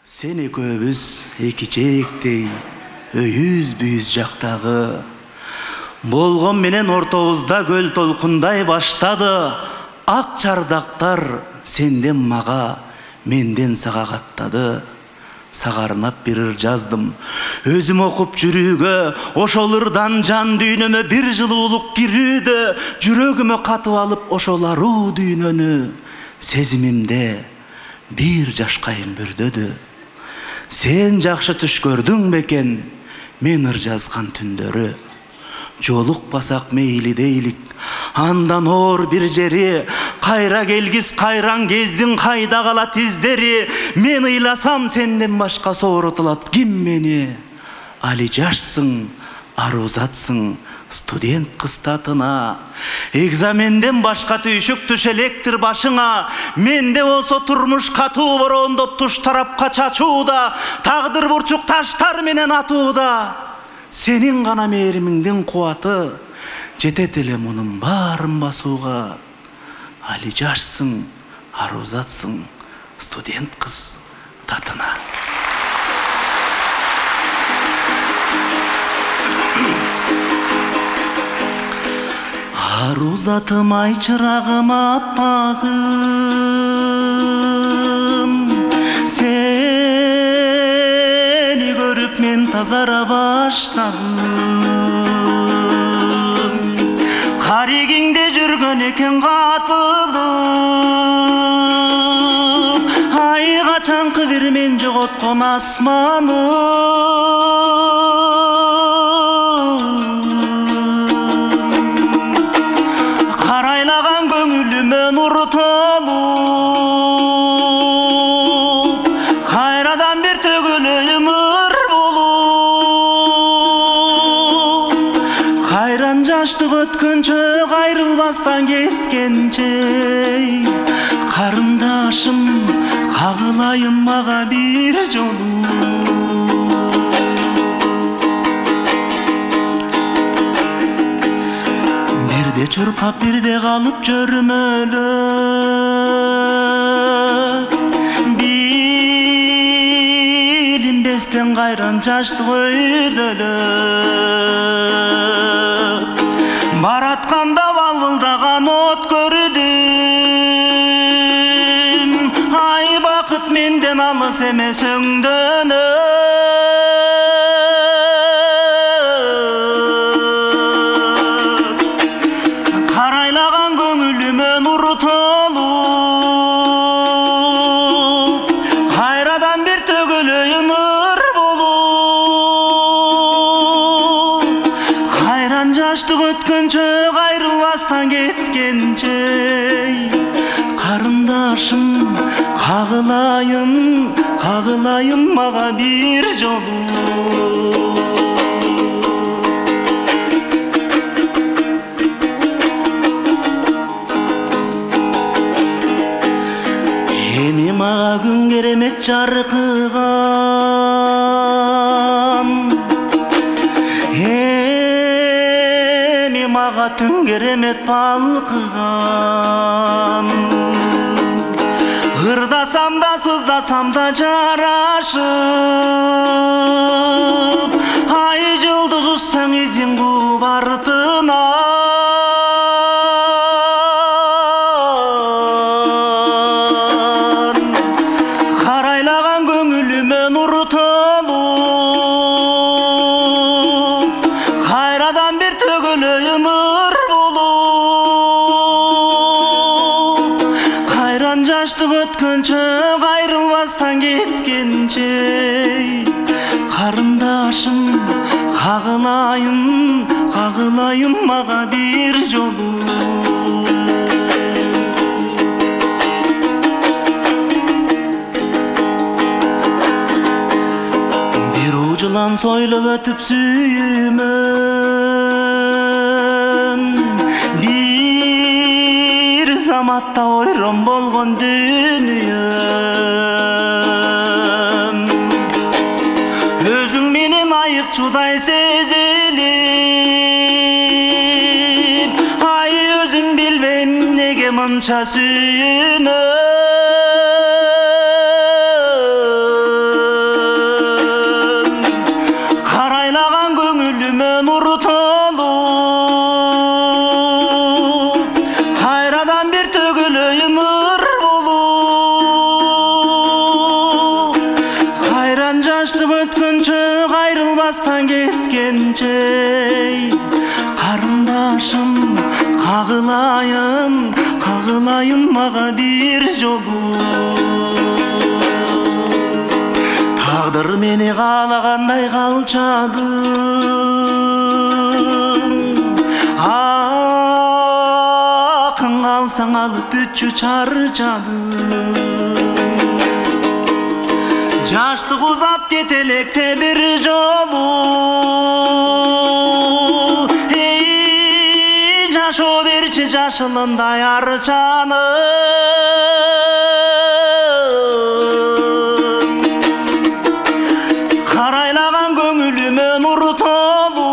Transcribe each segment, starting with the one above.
Sen ekөөбүз эки жээктей өйүз бүйүз жактагы. Болгон менен ортобузда көл толкундай баштады. Ак чардактар сенден мага, менден сага каттады. Сагарнап бир ыр жаздым өзүм окуп жүрүүгө, ошол ырдан жан дүйнөмө бир жылуулук кирүүдө, жүрөгүмө катып алып ошол аруу дүйнөнү, сезимимде бир жашкайым бүрдөдү. Сен жакшы түш көрдүң бекен, мен ыр жазган түндөрү. Жолукпасак мейли дейлик, андан оор бир жери, кайра келгиз кайран кездин кайда калат издери. Мен ыйласам сенден башка сооротулат ким мени? Али жашсың, арузатсың, студент кыз татына. Экзаменден башка түйшүк түш электр башыңа. Менде болсо турмуш катуу бороондоп туш тарапка чачууда, тагдыр бурчук таштар менен атууда. Сенин гана мээримиңдин кубаты жетет эле мунун баарын басууга. Али жашсың, арузатсың, студент кыз татына. Арузатым ай чырагым аппагым, сени көрүп мен тазара баштадым. Карегиңде жүргөн экен катылып, ай качанкы бир мен жоготкон асманым. Карайлаган көңүлүмө нур толуп, кайрадан бир төгүлөйүн ыр болуп. Кайран жаштык өткөнчө, кайрылбастан кеткенче, карындашым кагылайын мага бир жолу. Бирде чуркап бирде калып жөрмөлөп, билинбестен кайран жаштык өйдөлөп. Баратканда балбылдаган от көрдүм, ай бакыт менден алыс эмес өңдөнөп. Карайлаган көңүлүмө нур толуп, кайрадан бир төгүлөйүн ыр болуп. Кайран жаштык өткөнчө, кайрылбастан кеткенче, карындашым кагылайын мага бир жолу. Эми мага күн керемет жаркыган, эми мага түн керемет балкыган. Ырдасам да сыздасам да жарашып, ай жылдыз узсаң изин кууп артынан. Карайлаган көңүлүмө нур толуп, кайрадан бир төгүлөйүн ыр болуп. Кайран жаштык өткөнчө, кайрылбастан кеткенче, карындашым кагылайын мага бир жолу. Бир жылан сойлоп өтүп сүйүмөн, бир заматта ойрон болгон дүйнөм. Өзүң менен айык чудай сезилип, ай өзүм билбейм неге мынча сүйүнөм. өткөнчө кайрылбастан кеткенче карындашым кагылайын мага бир жолу тагдыр мени каалагандай калчадың акын алсаң алып бүтчү чарчадың жаштык узап кетелекте бир жолу эй жашоо берчи жашылындай арчаным карайлаган көңүлүмө нур толуп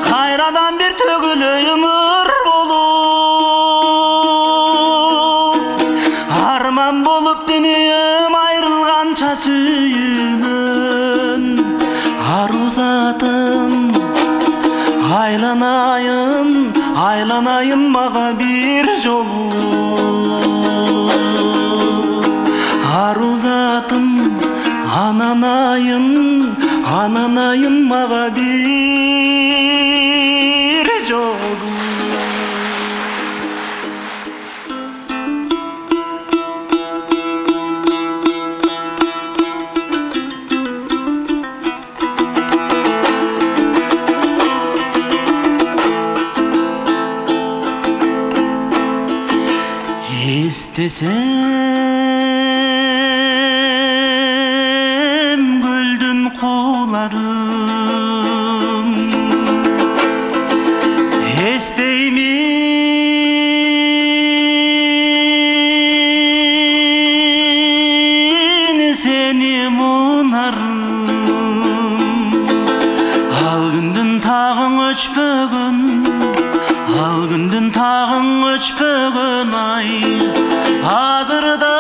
кайрадан бир төгүлөйүн ыр болуп арман болуп дүнүйөм айрылганча сүйүүмөн ару затым айланайын мага бир жолу ару затым ананайын мага бир жолу Эстесем көлдүн кууларын эстеймин сени мунарын ал күндүн тагың өчпөгөн ай азырда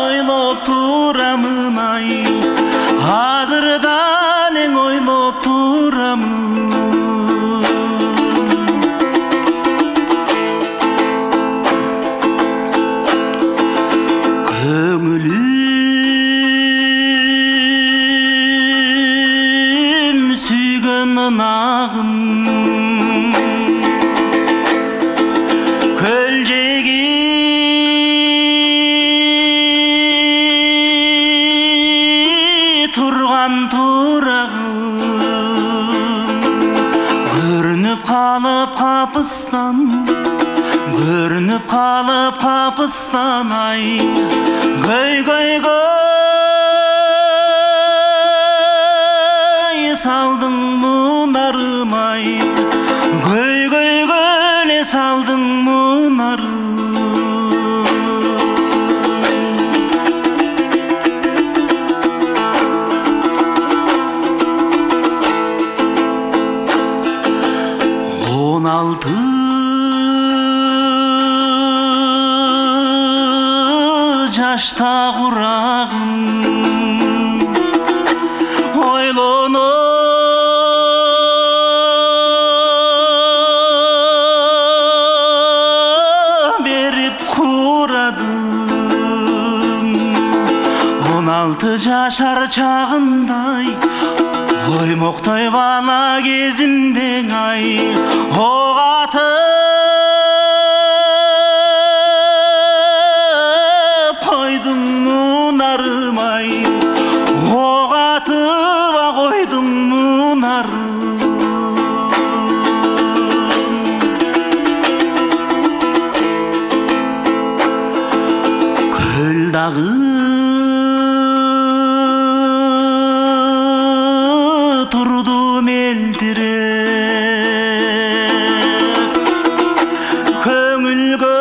ойлоп турамын ай азырда элең ойлоп турамын көңүлүм сүйгөн ынагым көлжеги турган турагым көрүнүп калып капыстан ай көй салдың мунарым ай көй салдың мунарым он алты жашта курагым ойлоно берип курадым 16 жашар чагымдай оймоктой бала кезимдең ай ок атып койдуң мунарым ай ок атып койдуң мунарым көл дагы турду мелдиреп көңүлгө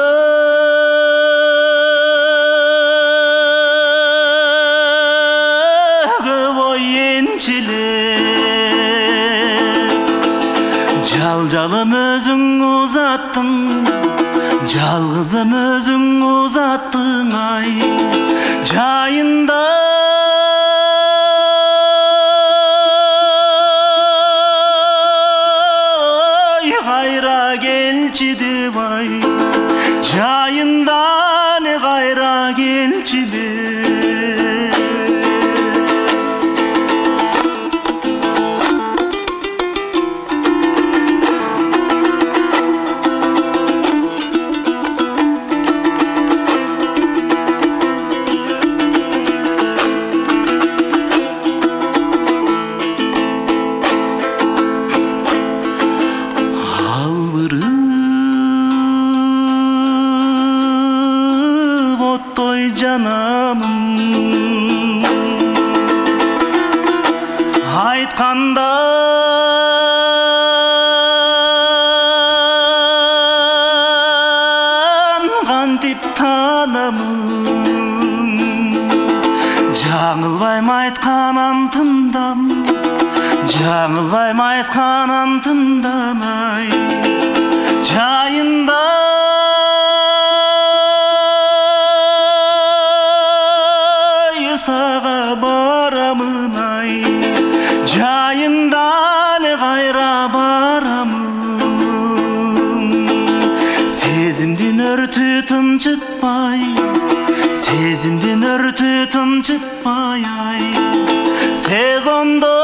ой энчилеп жалжалым өзүң узаттың жалгызым өзүң узаттың ай жайында кайра келчи деп ай, жайында эле кайра келчиле. Жанамын айткандан кантип танамын, жаңылбайм айтканын тыңдам, жаңылбайм айтканын тыңдамай, жайында сага барамын ай, жайында эле кайра барамын. Сезимдин өртү тынчытпай, сезимдин өртү тынчытпай ай, сезондо